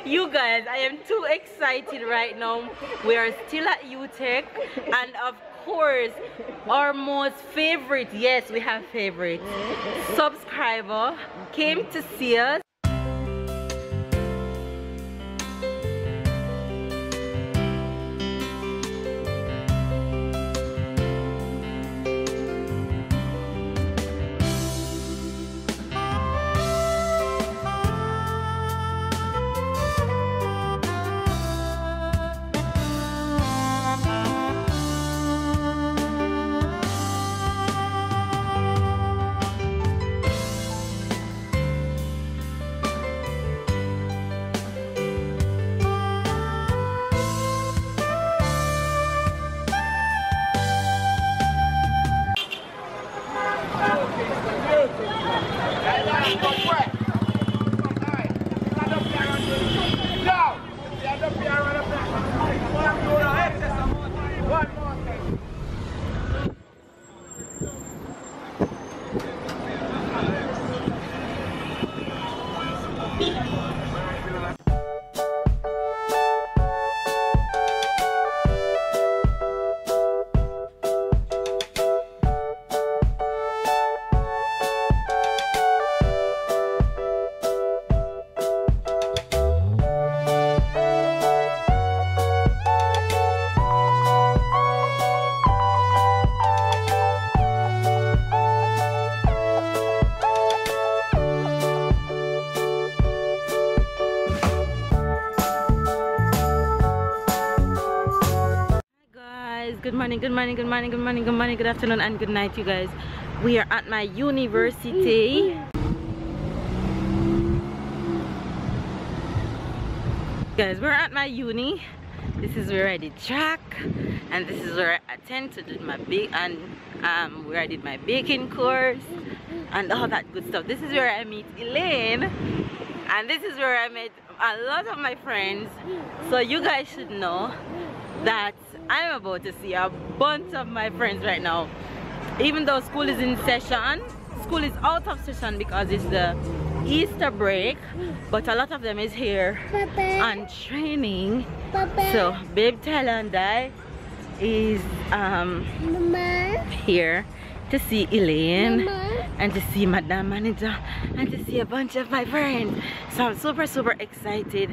You guys, I am too excited right now. We are still at UTech, and of course, our most favorite, yes, we have favorites, subscriber came to see us. Good morning, good afternoon, and good night, you guys. We are at my university. Guys, we're at my uni. This is where I did track, and this is where I attend to do my where I did my baking course and all that good stuff. This is where I meet Elaine, and this is where I met a lot of my friends. So you guys should know that I'm about to see a bunch of my friends right now. Even though school is in session, school is out of session because it's the Easter break, but a lot of them is here on training. So babe Tyler and I is here to see Elaine and to see Madam Manager and to see a bunch of my friends. So I'm super excited.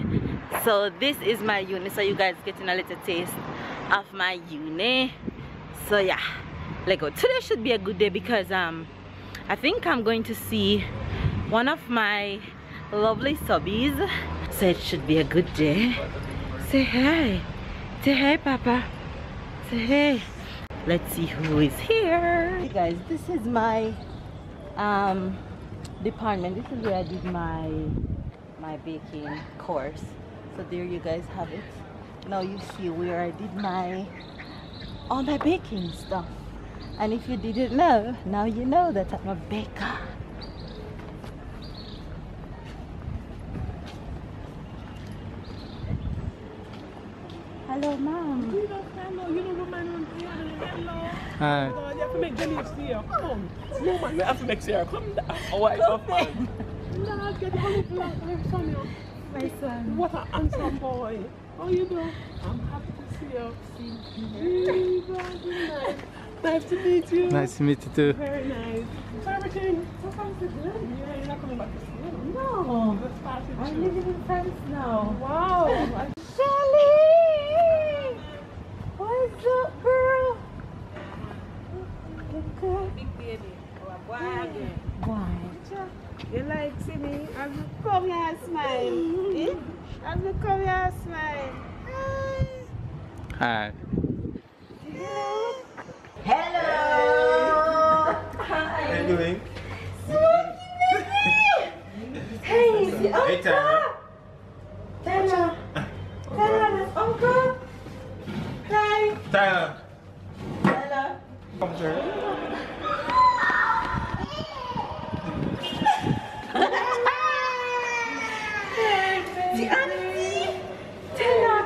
So this is my uni, so you guys getting a little taste of my uni. So yeah, let's go. Today should be a good day because I think I'm going to see one of my lovely subbies, so it should be a good day. Say hey. Say hey, Papa. Say hey. Let's see who is here. Hey guys, this is my department. This is where I did my baking course. So there you guys have it. Now you see where I did all my baking stuff. And if you didn't know, now you know that I'm a baker. Hello, Mom. You know what my name is? Hello. Hi. You have to make Denise here. Come. No, man, you have to make Sarah come down. Oh, I love fun. No, get my son. My son. What an handsome boy. How you doing? I'm happy to see you. Nice to meet you. Nice to meet you too. Very nice. So everything, so fancy good? Yeah, you're not coming back to see me? No. I'm I'm living in France now. Wow. Shelly! What's up, girl? Big baby. Why? Why? You like see me? As you come here and smile. Eh? As you come here and smile. Hi. Hi. Hello. Hello! Hi. How are you doing? Hey, it's the Hey, Tyler. Tyler, that's Uncle. Hi. Tyler. Tyler. Come here. The auntie. Tyler.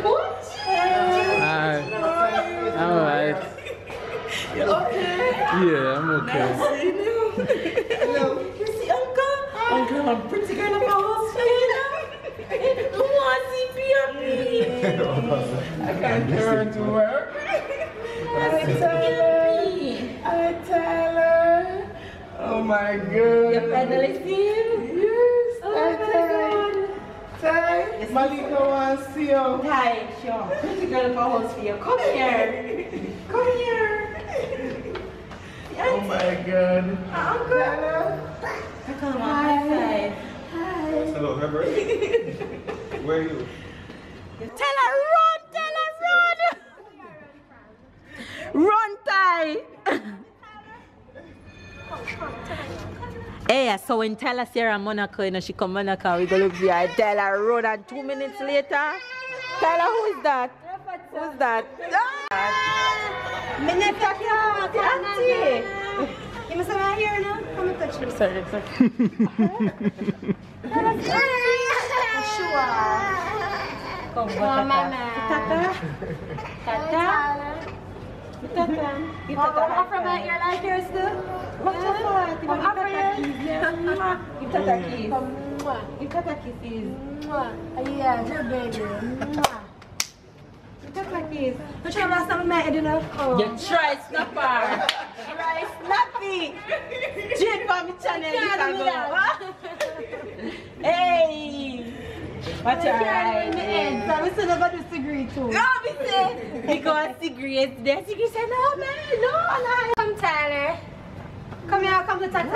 What? Hi. I'm alright. You okay? Yeah, I'm okay. Nice seeing you. Hello. Oh my god. You finally see him? Yes. Oh my god. Ty, Malika wants to see you. Hi, sure. Pretty girl for house for you. Come here. Come here. Oh my god. Uncle. Come on, high five. Hello, remember? Where are you? Tell her run, tell her run. Run, Ty. Hey, so when Tyler Sarah Monaco, you know, she come Monaco, we go look for her. Tell her run, and 2 minutes later, tell her who is that? Who's that? Auntie. You must have here now. Come and touch me. Sorry, sorry. Sure. Come, Mama. Tata. Tata. Tata. Give Tata from your life here still. Watch your foot. Give Tata kisses. Give Tata kiss. Give Tata kisses. Yeah, your baby. Give Tata kiss. Don't you last time I met you enough? You try snapper. Try snappy. Jane for me channel you can go. Hey. Watch your eyes. I'm still about to degree too. No, me say. Because cigarettes there. Cigarettes say, no, man. No, no. Come, Tyler. Come here, come to Tata.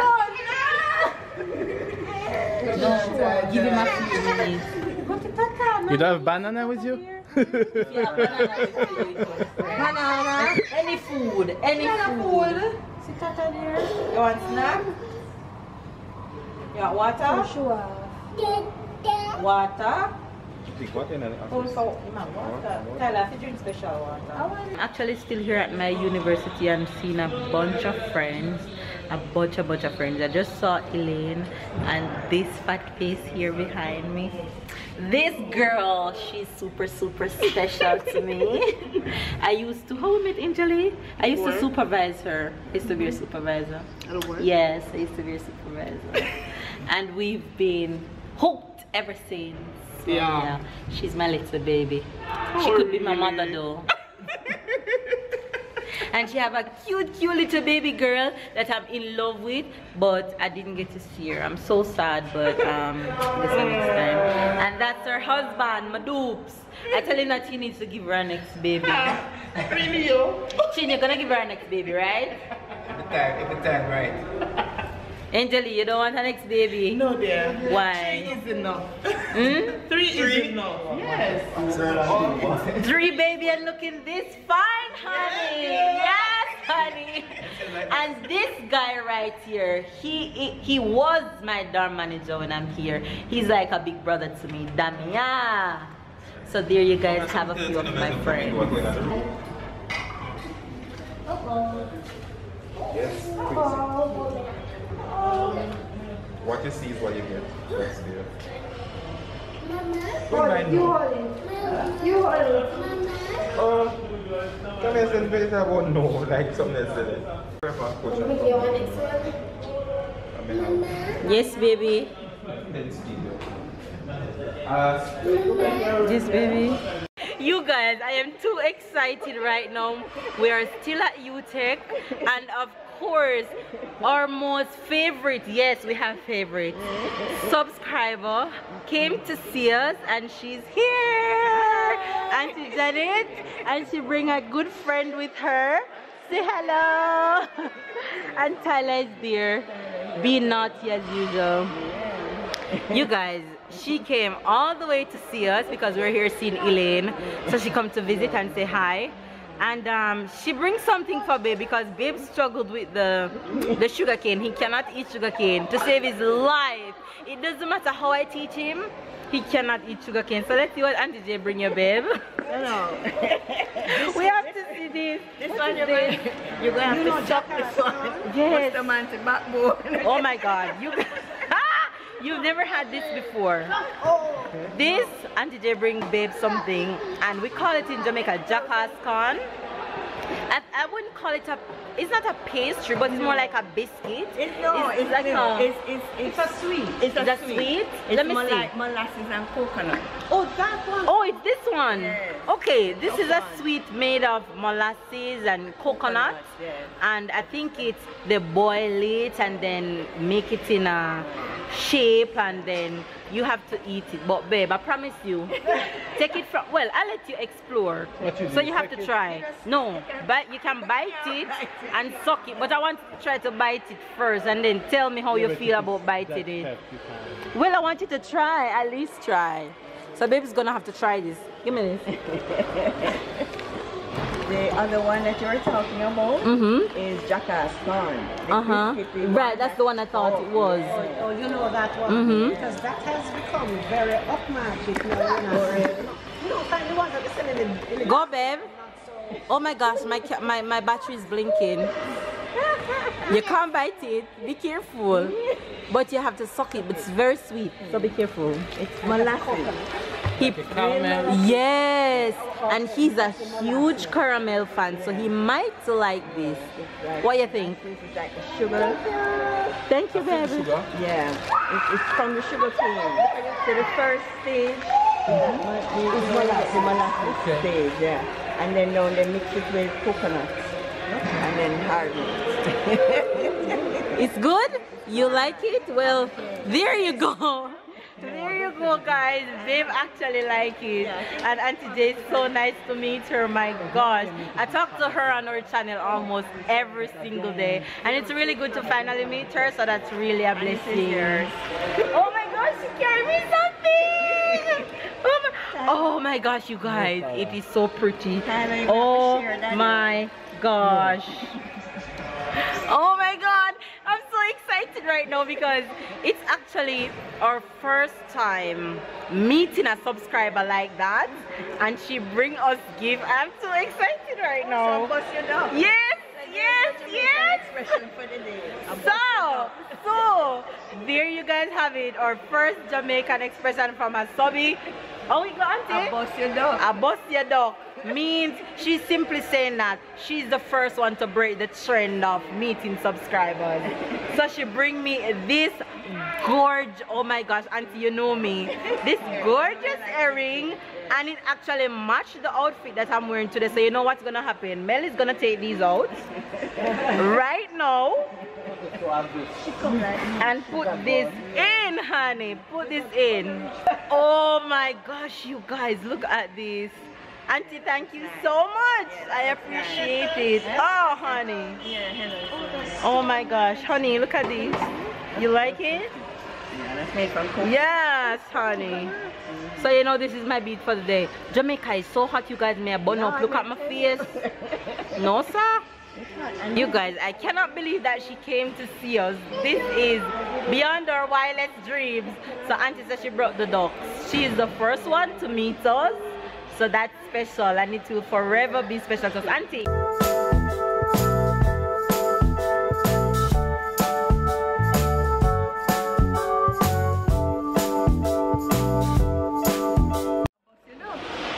No, give him a few minutes. Go to Tata, man. You don't have banana with you? Yeah, banana with you. Banana. Any food. Any food. See Tata there? You want snack? You want water? Sure. Water? Drink water in Also, water. Tyler, if you drink special water. I'm actually still here at my university and seeing a bunch of friends. A bunch of friends. I just saw Elaine and this fat face here behind me. This girl, she's super special to me. I used to, how we met Angeli? I used to supervise her. I used to be her supervisor. Yes, I used to be her supervisor. And we've been hooked ever since. So, yeah. She's my little baby. She could be my mother though. And she have a cute little baby girl that I'm in love with, but I didn't get to see her. I'm so sad, but this one next time. And that's her husband, Madoops. I tell him that he needs to give her a next baby. Really, yo? Chin, you're gonna give her a next baby, right? Every time, right? Angeli, you don't want a next baby? No, dear. Why? 3 is enough. Hmm? 3 is enough. Yes. 3 baby and looking this fine, honey. Yes, honey. And this guy right here, he was my dorm manager when I'm here. He's like a big brother to me, Damia. So there you guys have a few of my friends. Yes, what you see is what you get. That's there. You hold it. You hold it. Come here, send me about no, like something else. Yes, baby. Yes, baby. You guys, I am too excited right now. We are still at UTech, and of course, our most favorite, yes, we have favorites, subscriber came to see us, and she's here, Auntie Janet, and she bring a good friend with her. Say hello. And Tyler is there, being naughty as usual. You guys, she came all the way to see us because we're here seeing Elaine, so she come to visit and say hi. And she brings something for Babe because Babe struggled with the sugar cane. He cannot eat sugar cane to save his life. It doesn't matter how I teach him, he cannot eat sugar cane. So let's see what Auntie J bring your Babe. No. We have to see this. This one you're going to have to chop this one. Yes. What's the man to backbone? Oh my God. You've never had this before. This, Auntie J bring Babe something, and we call it in Jamaica jackass corn. I wouldn't call it a. It's not a pastry, but it's more like a biscuit. It's like it's a sweet. It's a sweet. It's Let me more see. like molasses and coconut. Oh, that one. Oh, it's this one. Yes. Okay, this is a one. sweet made of molasses and coconut. Yes. And I think it's they boil it and then make it in a shape and then you have to eat it. But babe, I promise you, take it from, well, I'll let you explore. So you have to try. No, but you can bite it and suck it. But I want you to try to bite it first and then tell me how you feel about biting it. Well, I want you to try, at least try. So baby's gonna have to try this. Give me this. The other one that you were talking about is jackass corn. Right, that's the one I thought it was. Oh, you know that one? Because that has become very upmarket now. You don't find the ones that are selling in the Go, babe. Oh my gosh, my battery is blinking. You can't bite it. Be careful. But you have to suck it. But it's very sweet, so be careful. It's molasses. Yes, and he's a huge caramel fan, so he might like this. What do you think? This is like a sugar. Thank you, baby. Yeah, it's from the sugar cane. So the first stage is the molasses stage, yeah. And then now they mix it with coconut. And then harden it. It's good? You like it? Well, there you go. There you go, guys. Babe actually like it. And Auntie J is so nice to meet her. My gosh, I talk to her on her channel almost every single day, and it's really good to finally meet her. So that's really a blessing. Oh my gosh, she carried me something. Oh my gosh, you guys, it is so pretty. Oh my gosh. Oh my god, I'm so excited right now because it's actually our first time meeting a subscriber like that, and she bring us gift. I'm so excited right now. Yes, yes, yes. So there you guys have it, our first Jamaican expression from a subby. Oh, we got it. A bust your duck. A bust your duck means she's simply saying that she's the first one to break the trend of meeting subscribers. So she bring me this gorgeous, oh my gosh, auntie, you know me, this gorgeous earring, and it actually matched the outfit that I'm wearing today. So you know what's gonna happen? Mel is gonna take these out right now and put this in, honey. Put this in. Oh my gosh, you guys, look at this. Auntie, thank you so much. I appreciate it. Oh, honey. Oh my gosh, honey, look at this. You like it? Yeah, that's made from coconut. Yes, honey. So you know this is my beat for the day. Jamaica is so hot, you guys. May I burn up? Look at my face. No, sir. You guys, I cannot believe that she came to see us. This is beyond our wildest dreams. So auntie said she brought the ducks. She is the first one to meet us. So that's special, and it will forever be special because auntie.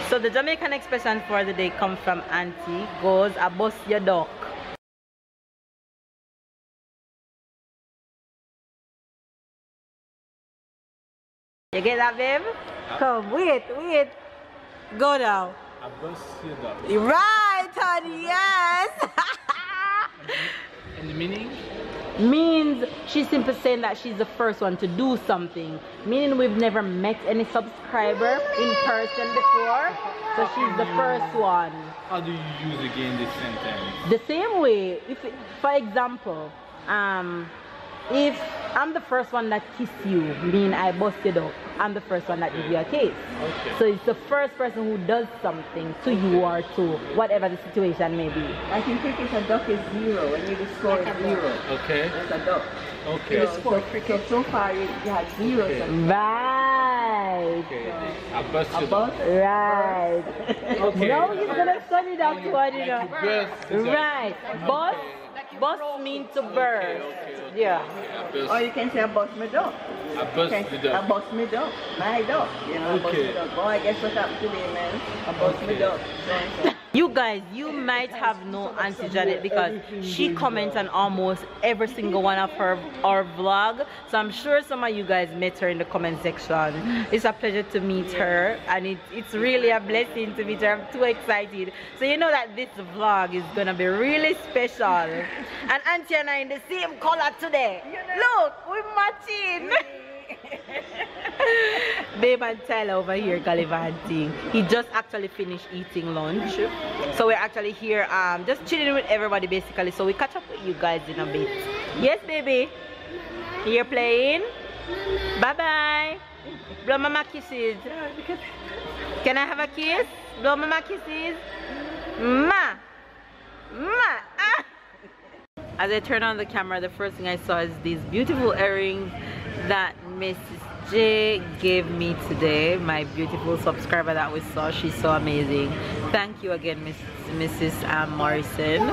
So the Jamaican expression for the day comes from auntie, goes, "I bust your duck." You get that, babe? Come, wait. Go now. I bust your duck. Right, honey, yes. And the meaning? Means she's simply saying that she's the first one to do something. Meaning we've never met any subscriber in person before. So she's the first one. How do you use again this sentence? The same way, if, for example, if I'm the first one that kissed you, mean I busted up, I'm the first one that gives you a kiss. Okay. So it's the first person who does something to you or to whatever the situation may be. I can think if a duck is 0, when you score is 0. Okay. That's a duck. Okay. So far you had 0. Okay. Right. Okay. I bust your duck. Bust? Right. Okay. Now he's gonna study that one, you know. Burst is a- Right. Bust means to burst. Yeah. Or you can say I bust my duck. I bust Okay. the duck. I bust my duck. My duck. You know, I bust Okay. my duck. Oh, I guess what's up today, man? I bust my duck. So and so. You guys, you might have known Auntie Janet because she comments on almost every single one of our vlog. So I'm sure some of you guys met her in the comment section. It's a pleasure to meet her, and it's really a blessing to meet her. I'm too excited. So you know that this vlog is gonna be really special. And Auntie and I in the same color today. Look, we're matching. Babe and Tyler over here gallivanting. He just actually finished eating lunch, so we're actually here just chilling with everybody basically. So we catch up with you guys in a bit. Yes baby, you're playing. Bye bye. Blow mama kisses. Can I have a kiss? Blow mama kisses. Ma. Ah. As I turned on the camera, the first thing I saw is these beautiful earrings that Mrs. J gave me today, my beautiful subscriber that we saw. She's so amazing. Thank you again, Mrs. Morrison.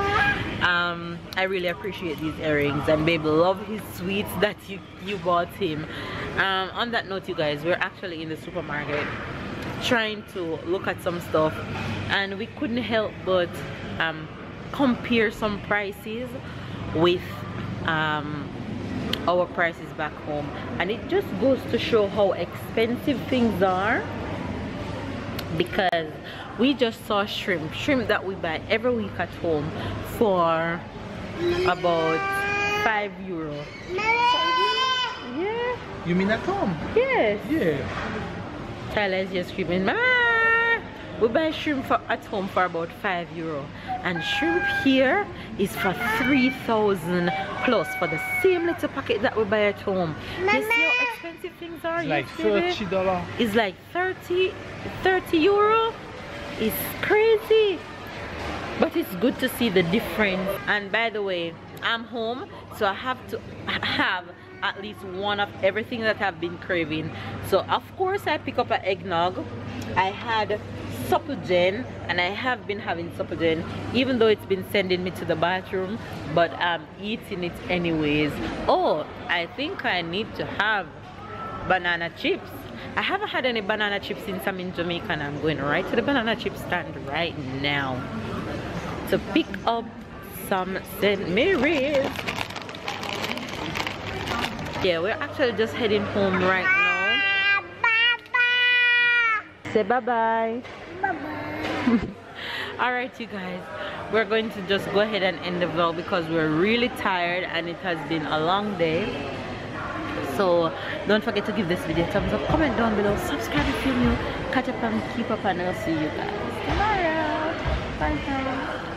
I really appreciate these earrings, and babe love his sweets that you bought him. On that note, you guys, we're actually in the supermarket trying to look at some stuff, and we couldn't help but compare some prices with our prices back home, and it just goes to show how expensive things are, because we just saw shrimp that we buy every week at home for about €5. Yeah. You mean at home? Yes. Yeah. Tyler's just screaming, Mama! We buy shrimp at home for about €5, and shrimp here is for 3,000 plus for the same little packet that we buy at home. Mama. You see how expensive things are? It's like yes, $30. It's like €30. It's crazy, but it's good to see the difference. And by the way, I'm home, so I have to have at least one of everything that I've been craving. So of course I pick up an eggnog. I had Suppogen, and I have been having Suppogen even though it's been sending me to the bathroom, but I'm eating it anyways. Oh, I think I need to have banana chips. I haven't had any banana chips since I'm in Jamaica, and I'm going right to the banana chip stand right now to pick up some St. Mary's. Yeah, we're actually just heading home right now. Say bye-bye. Bye-bye. Alright you guys, we're going to just go ahead and end the vlog because we're really tired and it has been a long day. So don't forget to give this video a thumbs up, comment down below, subscribe if you're new, catch up and keep up, and I'll see you guys tomorrow. Bye guys.